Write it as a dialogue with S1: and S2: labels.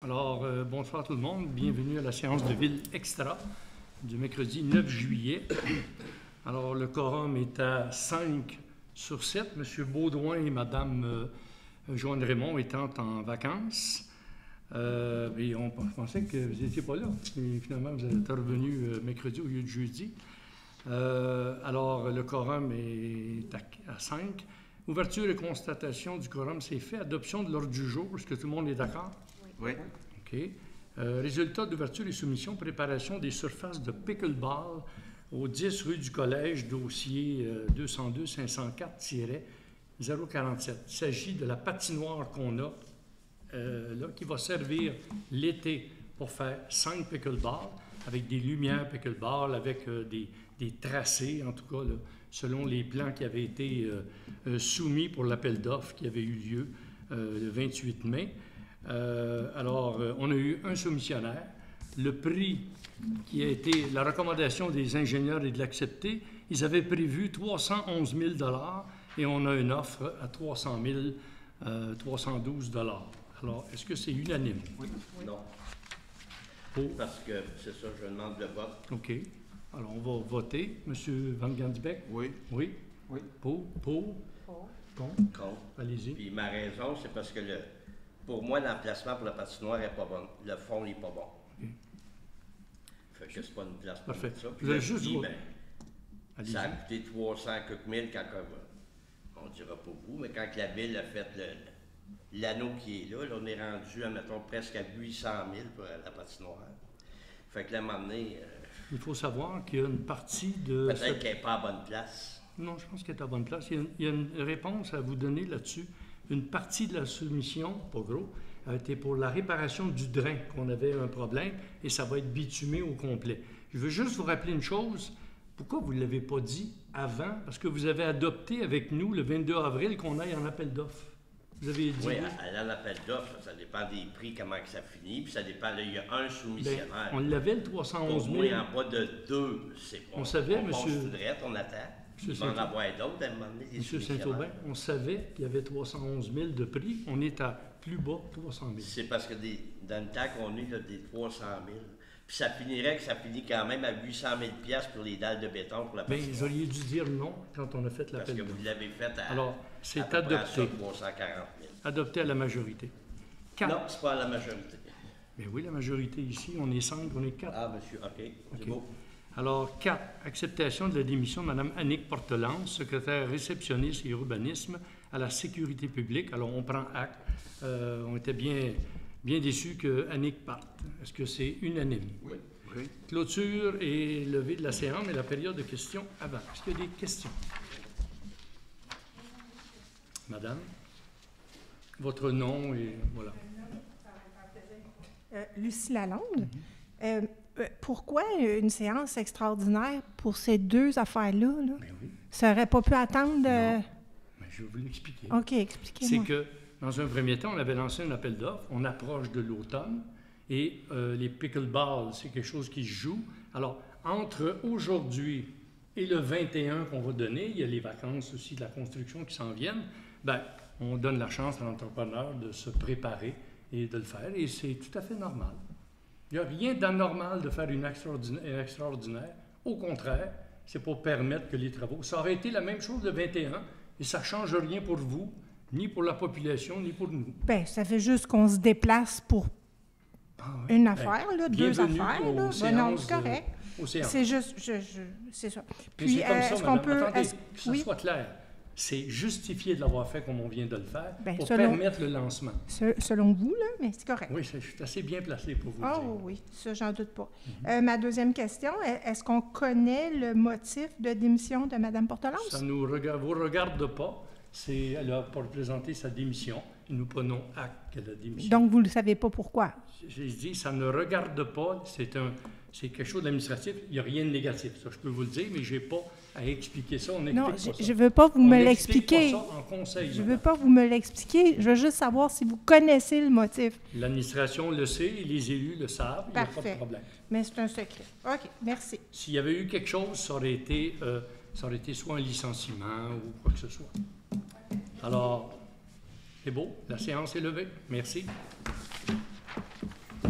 S1: Alors, bonsoir tout le monde. Bienvenue à la séance de Ville Extra du mercredi 9 juillet. Alors, le quorum est à 5 sur 7. M. Baudouin et Mme Joanne Raymond étant en vacances. Et on pensait que vous n'étiez pas là. Et finalement, vous êtes revenu mercredi au lieu de jeudi. Alors, le quorum est à 5. Ouverture et constatation du quorum, c'est fait. Adoption de l'ordre du jour. Est-ce que tout le monde est d'accord?
S2: Oui.
S1: OK. Résultat d'ouverture et soumission, préparation des surfaces de pickleball au 10 rue du Collège, dossier 202-504-047. Il s'agit de la patinoire qu'on a là, qui va servir l'été pour faire 5 pickleball, avec des lumières pickleball, avec des tracés, en tout cas, là, selon les plans qui avaient été soumis pour l'appel d'offres qui avait eu lieu le 28 mai. Alors, on a eu un soumissionnaire. Le prix qui a été la recommandation des ingénieurs et de l'accepter, ils avaient prévu 311 000 et on a une offre à 312 $. Alors, est-ce que c'est unanime?
S2: Oui. Non.
S1: Pour?
S2: Parce que c'est ça, je demande le vote.
S1: OK. Alors, on va voter. Monsieur Van Gandybeck?
S2: Oui.
S1: Oui?
S2: Oui.
S1: Pour? Pour? Contre?
S2: Contre.
S1: Allez-y.
S2: Puis ma raison, c'est parce que pour moi, l'emplacement pour la patinoire n'est pas bon. Le fond n'est pas bon.
S1: OK.
S2: Fait que c'est pas une place pour
S1: Parfait.
S2: ça. Puis
S1: Vous avez
S2: le
S1: juste
S2: prix,
S1: Allez-y.
S2: ça a coûté 300 quelques mille quand on ne dira pas vous, mais quand la ville a fait l'anneau qui est là, on est rendu, admettons, presque à 800 000 pour la patinoire. Fait que là, à un moment donné,
S1: Il faut savoir qu'il y a une partie de...
S2: peut-être qu'elle n'est pas à bonne place.
S1: Non, je pense qu'elle est à bonne place. Il y a une réponse à vous donner là-dessus. Une partie de la soumission, pas gros, a été pour la réparation du drain, qu'on avait un problème, et ça va être bitumé au complet. Je veux juste vous rappeler une chose. Pourquoi vous ne l'avez pas dit avant? Parce que vous avez adopté avec nous le 22 avril qu'on aille en appel d'offres. Vous avez dit...
S2: Oui, à l'appel d'offres, ça dépend des prix, comment que ça finit, puis ça dépend, là, il y a un soumissionnaire.
S1: Bien, on l'avait, le 311 000.
S2: Pour moi, en bas de 2, c'est bon.
S1: On savait,
S2: on
S1: monsieur...
S2: on attend.
S1: Monsieur
S2: Il va en avoir d'autres à un moment donné.
S1: Monsieur Saint-Aubin, on savait qu'il y avait 311 000 de prix. On est à plus bas, 300 000.
S2: C'est parce que dans le temps qu'on est, là, des 300 000. Puis ça finirait que ça finit quand même à 800 000 $, pour les dalles de béton pour la
S1: Bien,
S2: patinoire.
S1: vous auriez dû dire non quand on a fait l'appel.
S2: Parce que vous l'avez fait à...
S1: Alors, c'est
S2: à peu près
S1: adopté.
S2: ça, 340 000.
S1: Adopté à la majorité. 4.
S2: Non, c'est pas à la majorité.
S1: Bien oui, la majorité ici, on est 5, on est 4.
S2: Ah, monsieur, OK, c'est
S1: OK.
S2: beau.
S1: Alors, 4. Acceptation de la démission de Mme Annick Portelance, secrétaire réceptionniste et urbanisme à la sécurité publique. Alors, on prend acte. On était bien déçus que Annick parte. Est-ce que c'est unanime?
S2: Oui.
S1: Clôture et levée de la séance et la période de questions avant. Est-ce qu'il y a des questions? Madame? Votre nom et voilà.
S3: Lucie Lalonde. Pourquoi une séance extraordinaire pour ces deux affaires-là? Là?
S1: Ben oui.
S3: Ça n'aurait pas pu attendre?
S1: Non. Mais je vais vous l'expliquer.
S3: OK, expliquez-moi.
S1: C'est que, dans un premier temps, on avait lancé un appel d'offres. On approche de l'automne et les pickleball, c'est quelque chose qui se joue. Alors, entre aujourd'hui et le 21 qu'on va donner, il y a les vacances aussi de la construction qui s'en viennent, bien, on donne la chance à l'entrepreneur de se préparer et de le faire. Et c'est tout à fait normal. Il n'y a rien d'anormal de faire une extraordinaire. Au contraire, c'est pour permettre que les travaux... Ça aurait été la même chose le 21 et ça ne change rien pour vous, ni pour la population, ni pour nous.
S3: Bien, ça fait juste qu'on se déplace pour une affaire, là, deux affaires. Là. Ben non, c'est correct. C'est juste... c'est ça.
S1: Puis, est-ce qu'on peut... Attendez, que ça
S3: oui?
S1: soit clair. C'est justifié de l'avoir fait comme on vient de le faire pour
S3: selon,
S1: permettre le lancement.
S3: Selon vous, là, mais c'est correct.
S1: Oui, je suis assez bien placé pour vous le dire.
S3: Oh oui, ça, j'en doute pas. Ma deuxième question, est-ce qu'on connaît le motif de démission de Mme Portelance?
S1: Ça ne vous regarde pas. Elle a présenté sa démission. Nous prenons acte qu'elle a démissionné.
S3: Donc, vous ne savez pas pourquoi?
S1: J'ai dit, ça ne regarde pas. C'est quelque chose d'administratif. Il n'y a rien de négatif. Ça, je peux vous le dire, mais je n'ai pas à expliquer ça. On
S3: non,
S1: explique
S3: je ne veux pas vous me l'expliquer.
S1: On en conseil.
S3: Je ne veux pas vous me l'expliquer. Je veux juste savoir si vous connaissez le motif.
S1: L'administration le sait et les élus le savent. Il n'y a pas de problème.
S3: Mais c'est un secret. OK, merci.
S1: S'il y avait eu quelque chose, ça aurait été soit un licenciement ou quoi que ce soit. Alors, c'est beau. La séance est levée. Merci.